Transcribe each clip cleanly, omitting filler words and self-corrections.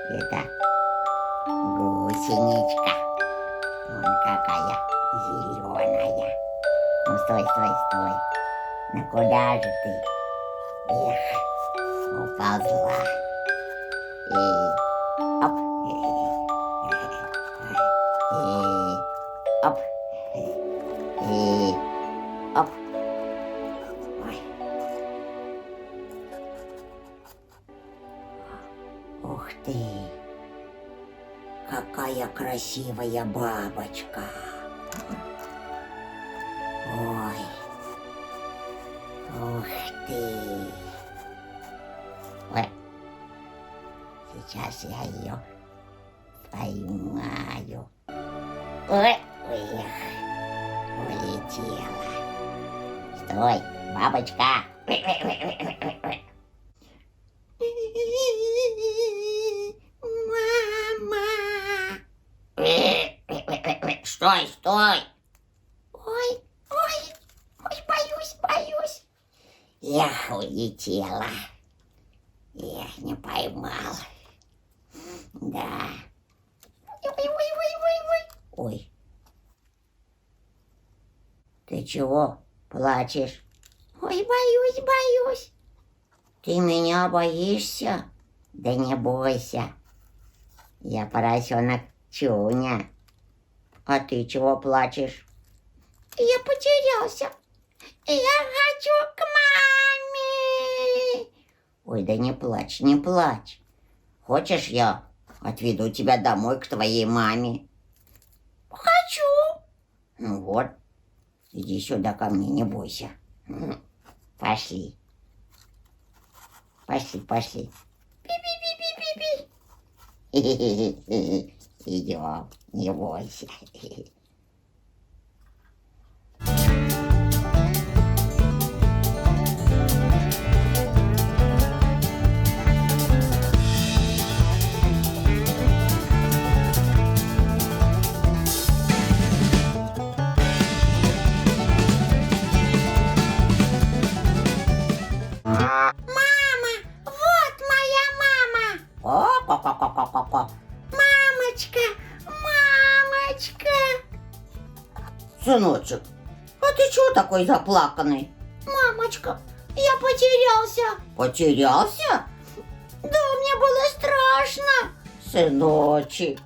Это гусеничка. Вон какая зеленая. Ну, стой, стой, стой. Ну, куда же ты? Эх, уползла. И оп. И оп. И оп. Ой. Ух ты. Какая красивая бабочка. Ой. Ух ты. Ой. Сейчас я ее поймаю. Ой, эх, улетела. Стой, бабочка. Мама. Стой, стой. Ой, ой, ой, боюсь, боюсь. Эх, улетела. Эх, не поймал. Да. Ой, ой, ой, ой, ой. Ой. Ты чего плачешь? Ой, боюсь, боюсь. Ты меня боишься? Да не бойся. Я поросенок Чуня. А ты чего плачешь? Я потерялся. Я хочу к маме. Ой, да не плачь, не плачь. Хочешь, я отведу тебя домой к твоей маме? Хочу. Ну вот, иди сюда ко мне, не бойся. Пошли. Пошли, пошли. Пи-пи-пи-пи-пи-пи. Идем, не бойся. Ко-ко-ко-ко-ко-ко. Мамочка, мамочка. Сыночек, а ты чего такой заплаканный? Мамочка, я потерялся. Потерялся? Да, мне было страшно. Сыночек,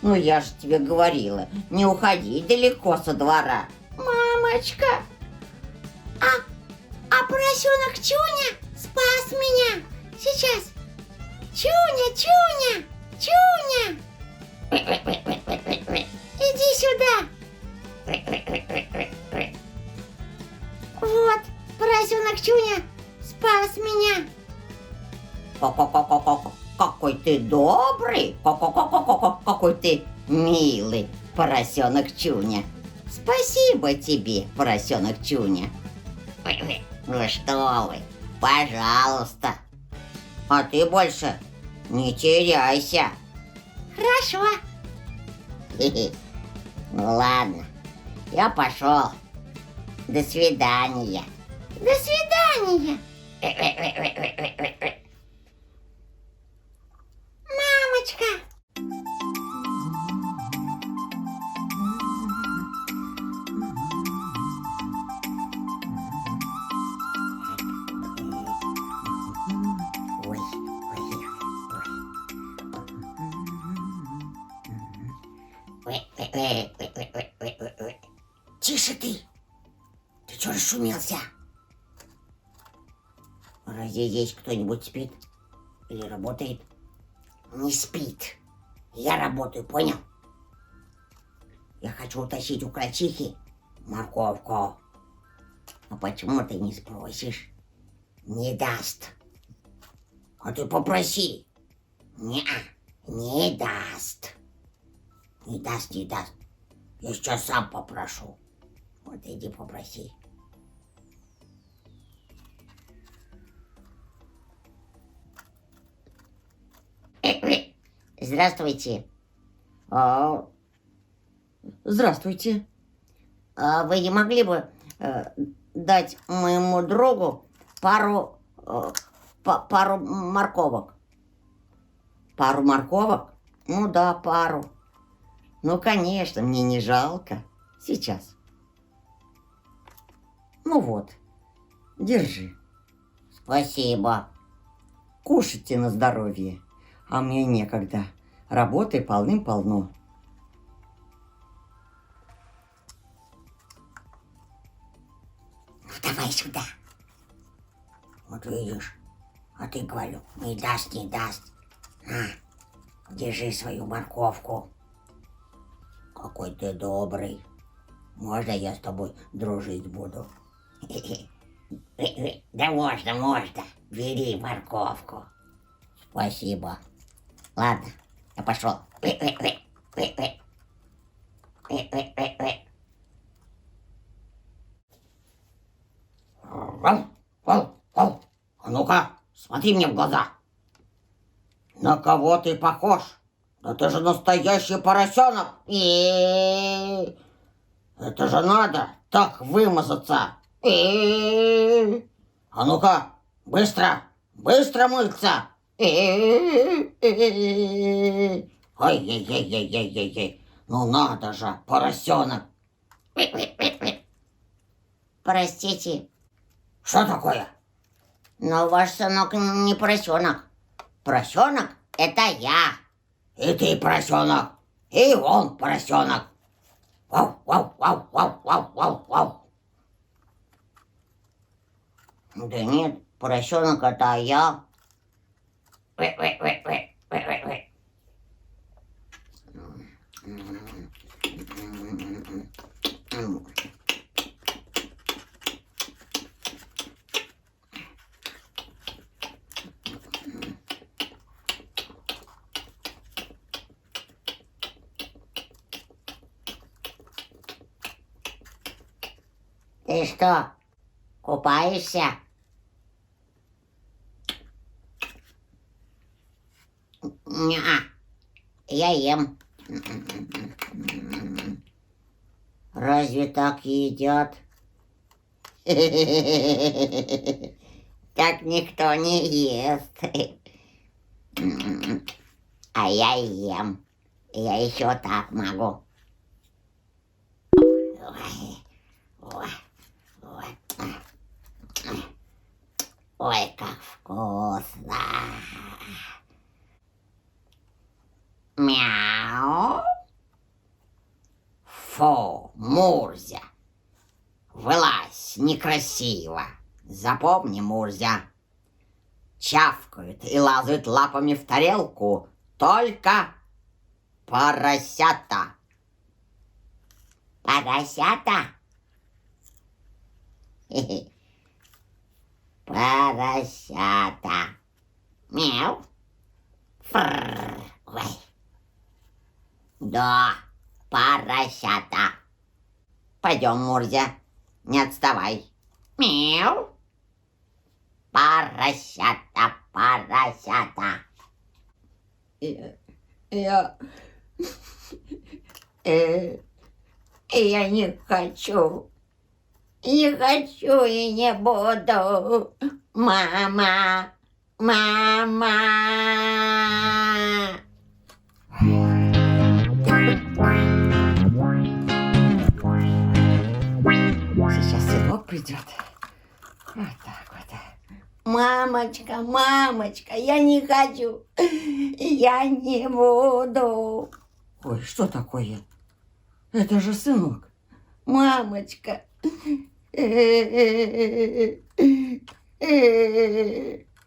ну я же тебе говорила, не уходи далеко со двора. Мамочка, а поросенок Чуня спас меня. Сейчас. Чуня, Чуня, Чуня! Иди сюда! Вот, поросенок Чуня спас меня! Какой ты добрый! Какой ты милый, поросенок Чуня! Спасибо тебе, поросенок Чуня! Ну что вы, пожалуйста! А ты больше не теряйся. Хорошо. Ну ладно, я пошел. До свидания. До свидания. Мамочка. Тише ты! Ты чё расшумелся? Разве здесь кто-нибудь спит? Или работает? Не спит. Я работаю, понял? Я хочу утащить у крольчихи морковку. А почему ты не спросишь? Не даст. А ты попроси. Не даст. Не даст, не даст. Я сейчас сам попрошу. Вот иди попроси. Здравствуйте. Здравствуйте. Вы не могли бы дать моему другу пару морковок? Пару морковок? Ну да, пару. Ну, конечно, мне не жалко. Сейчас. Ну вот, держи. Спасибо. Кушайте на здоровье. А мне некогда. Работы полным-полно. Ну, давай сюда. Вот видишь, а ты, говорю, не даст, не даст. На, держи свою морковку. Какой ты добрый. Можно я с тобой дружить буду? Да можно, можно. Бери морковку. Спасибо. Ладно, я пошел. А ну-ка, смотри мне в глаза. На кого ты похож? Да ты же настоящий поросенок. Это же надо так вымазаться. А ну-ка, быстро, быстро мыться. Ай-яй-яй-яй-яй-яй. Ну надо же, поросенок. Простите. Что такое? Но ваш сынок не поросенок. Поросенок — это я. И ты поросенок. И он поросенок. Вау, вау, вау, вау, вау, вау, вау. Да нет, поросенок — это я. Ты что, купаешься? Неа, я ем. Разве так едят? Так никто не ест. А я ем. Я еще так могу. Ой, как вкусно. Мяу. Фу, Мурзя. Вылазь, некрасиво. Запомни, Мурзя. Чавкают и лазают лапами в тарелку только поросята. Поросята? Поросята. Мяу. Фрррр. Ой. Да, поросята. Пойдем, Мурзя, не отставай. Мяу. Поросята, поросята. Я не хочу. Не хочу и не буду. Мама, мама. Сейчас сынок придет. Вот так вот. Мамочка, мамочка, я не хочу. Я не буду. Ой, что такое? Это же сынок. Мамочка.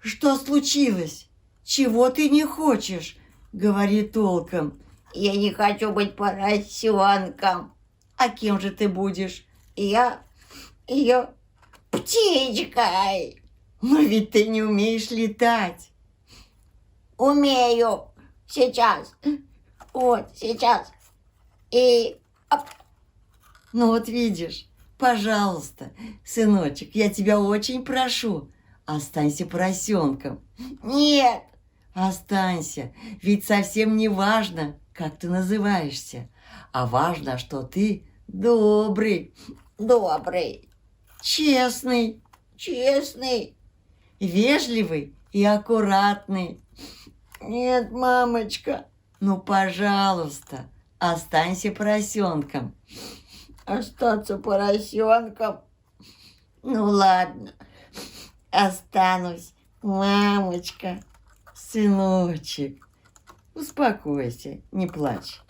Что случилось? Чего ты не хочешь? Говори толком. Я не хочу быть поросенком. А кем же ты будешь? Я птичкой. Но ведь ты не умеешь летать. Умею. Сейчас. Вот, сейчас. И... Оп. Ну вот видишь. Пожалуйста, сыночек, я тебя очень прошу, останься поросенком. Нет. Останься, ведь совсем не важно, как ты называешься, а важно, что ты добрый. Добрый. Честный. Честный. Вежливый и аккуратный. Нет, мамочка. Ну, пожалуйста, останься поросенком. Остаться поросенком? Ну, ладно, останусь, мамочка. Сыночек, успокойся, не плачь.